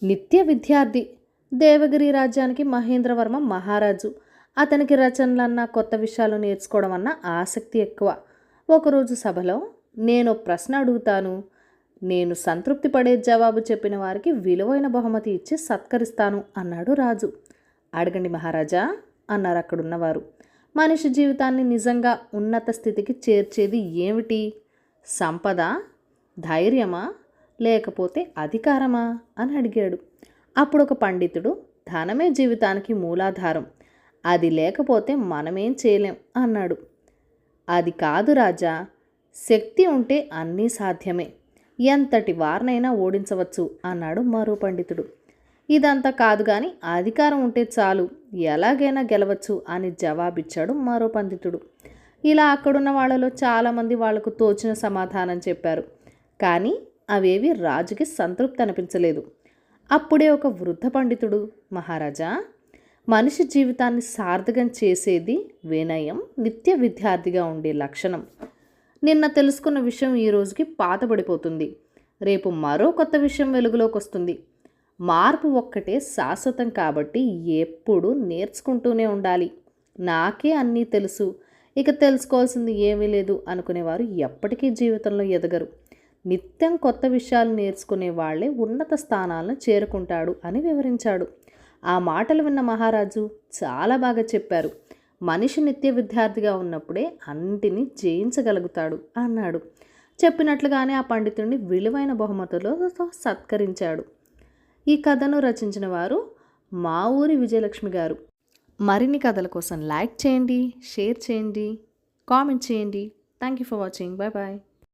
నిత్య విద్యార్థి. దేవగిరి రాజ్యానికి మహేంద్రవర్మ మహారాజు. అతనికి రచనలన్నా కొత్త విషయాలు నేర్చుకోవడం అన్న ఆసక్తి ఎక్కువ. ఒకరోజు సభలో నేను ప్రశ్న అడుగుతాను, నేను సంతృప్తి పడే జవాబు చెప్పిన వారికి విలువైన బహుమతి ఇచ్చి సత్కరిస్తాను అన్నాడు రాజు. అడగండి మహారాజా అన్నారు అక్కడున్నవారు. మనిషి జీవితాన్ని నిజంగా ఉన్నత స్థితికి చేర్చేది ఏమిటి? సంపద, ధైర్యమా, లేకపోతే అధికారమా అని అడిగాడు. అప్పుడు ఒక పండితుడు, ధనమే జీవితానికి మూలాధారం, అది లేకపోతే మనమేం చేయలేం అన్నాడు. అది కాదు రాజా, శక్తి ఉంటే అన్నీ సాధ్యమే, ఎంతటి వారినైనా ఓడించవచ్చు అన్నాడు మరో పండితుడు. ఇదంతా కాదు కానీ అధికారం ఉంటే చాలు, ఎలాగైనా గెలవచ్చు అని జవాబిచ్చాడు మరో పండితుడు. ఇలా అక్కడున్న వాళ్ళలో చాలామంది వాళ్లకు తోచిన సమాధానం చెప్పారు. కానీ అవేవి రాజుకి సంతృప్తి అనిపించలేదు. అప్పుడే ఒక వృద్ధ పండితుడు, మహారాజా, మనిషి జీవితాన్ని సార్థకం చేసేది వినయం, నిత్య విద్యార్థిగా ఉండే లక్షణం. నిన్న తెలుసుకున్న విషయం ఈ రోజుకి పాతబడిపోతుంది, రేపు మరో కొత్త విషయం వెలుగులోకి వస్తుంది. మార్పు ఒక్కటే శాశ్వతం కాబట్టి ఎప్పుడూ నేర్చుకుంటూనే ఉండాలి. నాకే అన్నీ తెలుసు, ఇక తెలుసుకోవాల్సింది ఏమీ లేదు అనుకునేవారు ఎప్పటికీ జీవితంలో ఎదగరు. నిత్యం కొత్త విషయాలు నేర్చుకునే వాళ్ళే ఉన్నత స్థానాలను చేరుకుంటాడు అని వివరించాడు. ఆ మాటలు విన్న మహారాజు చాలా బాగా చెప్పారు, మనిషి నిత్య విద్యార్థిగా ఉన్నప్పుడే అన్నింటినీ జయించగలుగుతాడు అన్నాడు. చెప్పినట్లుగానే ఆ పండితుడిని విలువైన బహుమతులతో సత్కరించాడు. ఈ కథను రచించిన వారు మా ఊరి విజయలక్ష్మి గారు. మరిన్ని కథల కోసం లైక్ చేయండి, షేర్ చేయండి, కామెంట్ చేయండి. Thank you for watching. Bye bye.